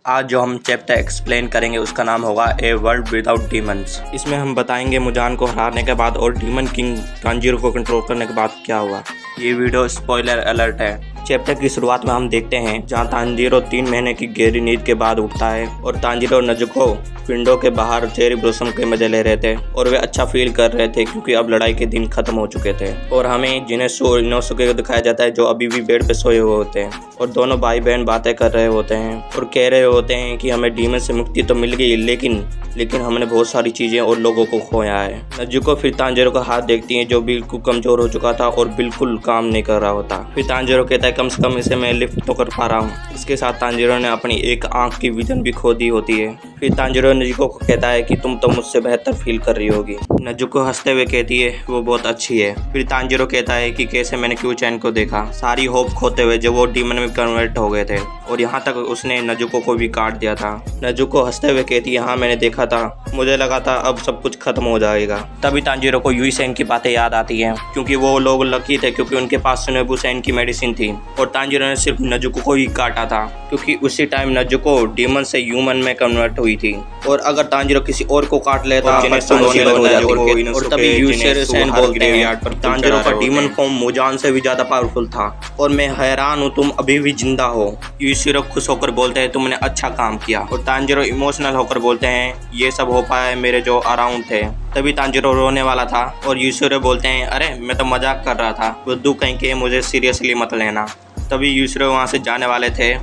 आज जो हम चैप्टर एक्सप्लेन करेंगे उसका नाम होगा ए वर्ल्ड विदाउट डीमंस। इसमें हम बताएंगे मुजान को हराने के बाद और डीमन किंग तांजीरो को कंट्रोल करने के बाद क्या हुआ। ये वीडियो स्पॉइलर अलर्ट है। चैप्टर की शुरुआत में हम देखते हैं जहां तांजीरो 3 महीने की गहरी नींद के बाद उठता है और तांजीरो और नेजुको विंडो के बाहर चेरी ब्लॉसम के मजे ले रहे थे और वे अच्छा फील कर रहे थे क्योंकि अब लड़ाई के दिन खत्म हो चुके थे। और हमें जिनेसु और इनोसुके को दिखाया जाता है जो अभी भी बेड पे सोए हुए होते हैं और दोनों भाई बहन बातें कर रहे होते हैं और कह रहे होते हैं कि हमें डीमन से मुक्ति तो मिल गई लेकिन हमने बहुत सारी चीज़ें और लोगों को खोया है। नेजुको फिर तांजीरो का हाथ देखती है जो बिल्कुल कमज़ोर हो चुका था और बिल्कुल काम नहीं कर रहा होता। फिर तांजीरो कहता है कम से कम इसे मैं लिफ्ट तो कर पा रहा हूँ। इसके साथ तांजीरो ने अपनी एक आंख की विजन भी खो दी होती है। फिर तांजीरो नेजुको को कहता है कि तुम तो मुझसे बेहतर फील कर रही होगी। नेजुको हंसते हुए कहती है वो बहुत अच्छी है। फिर तांजीरो कहता है कि कैसे मैंने क्यू चैन को देखा, सारी होप खोते हुए जब वो डीमन में कन्वर्ट हो गए थे और यहाँ तक उसने नेजुको को भी काट दिया था। नेजुको हंसते हुए कहती है हाँ मैंने देखा था, मुझे लगा था अब सब कुछ खत्म हो जाएगा। तभी तांजीरो को यूई सेन की बातें याद आती हैं क्योंकि वो लोग लकी थे क्योंकि उनके पास सुनेबु सेन की मेडिसिन थी और तांजीरो ने सिर्फ नेजुको को ही काटा था क्योंकि उसी टाइम नेजुको डीमन से ह्यूमन में कन्वर्ट हुई थी और अगर तांजीरो किसी और को काट लेता और तभी यूई सेन बोलते हैं तांजीरो का डीमन फॉर्म मुजान से भी ज्यादा पावरफुल था और मैं हैरान हूँ तुम अभी भी जिंदा हो। यूशिरो खुश होकर बोलते हैं तुमने अच्छा काम किया और तांजीरो इमोशनल होकर बोलते हैं ये सब हो पाया मेरे जो अराउंड थे। तभी तांजीरो रोने वाला था और यूशिरो बोलते हैं अरे मैं तो मजाक कर रहा था, बुद्धू कहीं के मुझे सीरियसली मत लेना। तभी यूशिरो वहाँ से जाने वाले थे।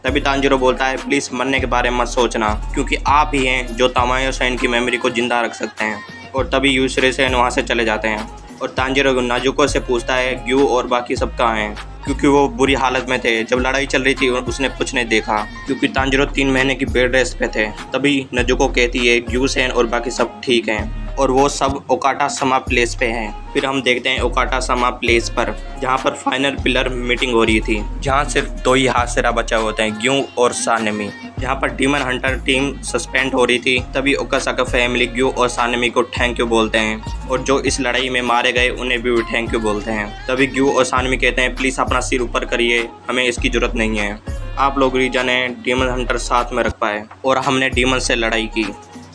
तभी तांजीरो बोलता है प्लीज़ मरने के बारे में मत सोचना क्योंकि आप ही हैं जो तमायो सेन की मेमोरी को जिंदा रख सकते हैं। और तभी यूशिरो सेन वहाँ से चले जाते हैं और तांजीरो नेजुको से पूछता है ग्यू और बाकी सब कहाँ हैं क्योंकि वो बुरी हालत में थे। जब लड़ाई चल रही थी उसने कुछ नहीं देखा क्योंकि तांजीरो 3 महीने की बेड रेस्ट पे थे। तभी नेजुको कहती है ग्यू सेन और बाकी सब ठीक हैं और वो सब ओकाटा समा प्लेस पे हैं। फिर हम देखते हैं ओकाटा समा प्लेस पर जहाँ पर फाइनल पिलर मीटिंग हो रही थी जहाँ सिर्फ 2 ही हाशिरा बचा होते हैं ग्यू और सानेमी। जहाँ पर डीमन हंटर टीम सस्पेंड हो रही थी तभी ओकासाका फैमिली ग्यू और सानेमी को थैंक यू बोलते हैं और जो इस लड़ाई में मारे गए उन्हें भी थैंक यू बोलते हैं। तभी ग्यू और सानेमी कहते हैं प्लीज़ अपना सिर ऊपर करिए, हमें इसकी ज़रूरत नहीं है। आप लोग रीजन है डीमन हंटर साथ में रख पाए और हमने डीमन से लड़ाई की।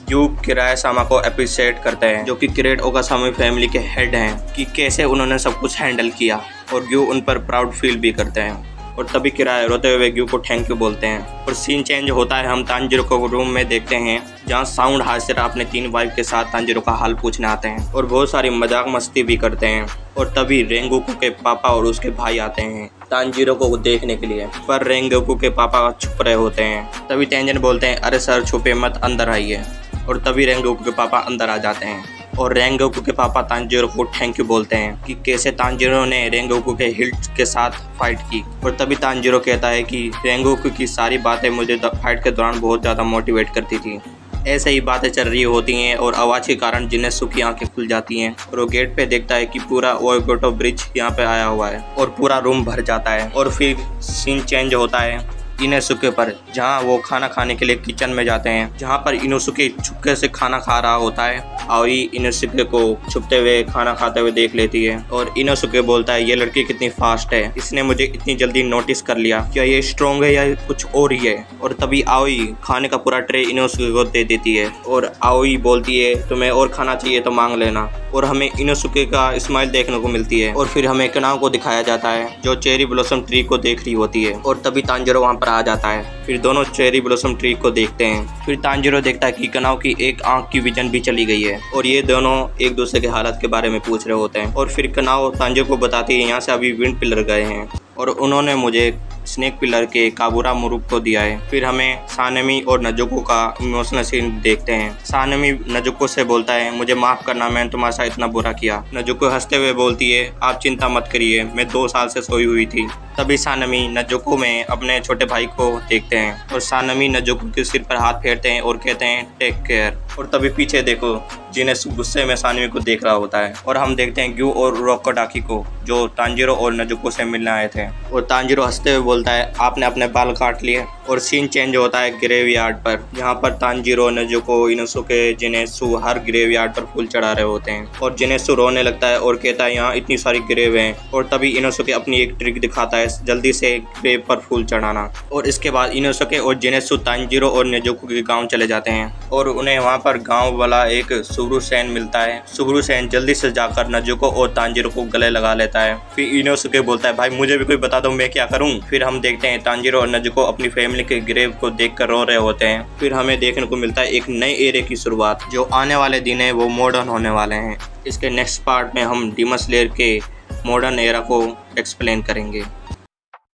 ग्यू किरायासामा को अप्रिशिएट करते हैं जो कि किरेट ओकासामी फैमिली के हेड हैं कि कैसे उन्होंने सब कुछ हैंडल किया और ग्यू उन पर प्राउड फील भी करते हैं। और तभी किराया रोते हुए ग्यू को थैंक यू बोलते हैं और सीन चेंज होता है। हम तांजीरो को रूम में देखते हैं जहां साउंड हाशिरा अपने 3 वाइफ के साथ तांजीरो का हाल पूछने आते हैं और बहुत सारी मजाक मस्ती भी करते हैं। और तभी रेंगोकू के पापा और उसके भाई आते हैं तांजीरो को देखने के लिए, पर रेंगोकू के पापा छुप रहे होते हैं। तभी तेंजन बोलते हैं अरे सर छुपे मत, अंदर आइए। और तभी रेंगोकू के पापा अंदर आ जाते हैं और रेंगोकू के पापा तांजीरो को थैंक यू बोलते हैं कि कैसे तांजीरो ने रेंगोकू के हिल्ट के साथ फाइट की। और तभी तांजीरो कहता है कि रेंगोकू की सारी बातें मुझे फाइट के दौरान बहुत ज़्यादा मोटिवेट करती थी। ऐसे ही बातें चल रही होती हैं और आवाज़ के कारण जिनेसु की आंखें खुल जाती हैं और वो गेट पे देखता है कि पूरा ओयोगोटो ब्रिज यहाँ पे आया हुआ है और पूरा रूम भर जाता है। और फिर सीन चेंज होता है इनोसुके पर जहाँ वो खाना खाने के लिए किचन में जाते हैं जहाँ पर इनोसुके छुपके से खाना खा रहा होता है। आओई इनोसुके को छुपते हुए खाना खाते हुए देख लेती है और इनोसुके बोलता है ये लड़की कितनी फास्ट है, इसने मुझे इतनी जल्दी नोटिस कर लिया, क्या ये स्ट्रॉन्ग है या कुछ और ही है। और तभी आओई खाने का पूरा ट्रे इनोसुके को दे देती है और आओई बोलती है तुम्हें और खाना चाहिए तो मांग लेना। और हमें इनोसुके का स्माइल देखने को मिलती है और फिर हमें कनाओ को दिखाया जाता है जो चेरी ब्लॉसम ट्री को देख रही होती है और तभी तांजीरो वहाँ पर आ जाता है। फिर दोनों चेरी ब्लॉसम ट्री को देखते हैं। फिर तांजीरो देखता है कि कनाओ की एक आंख की विजन भी चली गई है और ये दोनों एक दूसरे के हालत के बारे में पूछ रहे होते हैं। और फिर कनाओ तांजीरो को बताती है यहाँ से अभी विंड पिलर गए हैं और उन्होंने मुझे स्नेक पिलर के काबूरा मुरुक को दिया है। फिर हमें सानेमी और नेजुको का इमोशनल सीन देखते हैं। सानेमी नेजुको से बोलता है मुझे माफ़ करना, मैंने तुम्हारे साथ इतना बुरा किया। नेजुको हंसते हुए बोलती है आप चिंता मत करिए, मैं 2 साल से सोई हुई थी। तभी सानेमी नेजुको में अपने छोटे भाई को देखते हैं और सानेमी नेजुको के सिर पर हाथ फेरते हैं और कहते हैं टेक केयर। और तभी पीछे देखो जिनेसु गुस्से में सानेमी को देख रहा होता है और हम देखते हैं ग्यू और रोकोडाकी को जो तांजीरो और नेजुको से मिलने आए थे। और तांजीरो हंसते हुए बोलता है आपने अपने बाल काट लिए और सीन चेंज होता है ग्रेवयार्ड पर। यहाँ पर तांजीरो, नेजुको, इनोसुके, जेनेत्सु हर ग्रेवयार्ड पर फूल चढ़ा रहे होते हैं और जेनेत्सु रोने लगता है और कहता है यहाँ इतनी सारी ग्रेव हैं। और तभी इनोसुके अपनी एक ट्रिक दिखाता है, जल्दी से ग्रेव पर फूल चढ़ाना। और इसके बाद इनोसुके और जेनेत्सु तांजीरो और नेजुको के गाँव चले जाते हैं और उन्हें वहाँ पर गाँव वाला एक सुब्रुसेन मिलता है। सुब्रुसेन जल्दी से जाकर नेजुको और तांजीरो को गले लगा लेता है। फिर इनोसुके बोलता है भाई मुझे भी कोई बता दो मैं क्या करूं। फिर हम देखते हैं तांजीरो और नेजुको अपनी फैमिली के ग्रेव को देखकर रो रहे होते हैं। फिर हमें देखने को मिलता है एक नए एरे की शुरुआत। जो आने वाले दिन है वो मॉडर्न होने वाले हैं। इसके नेक्स्ट पार्ट में हम डीमन स्लेयर के मॉडर्न एरा को एक्सप्लेन करेंगे।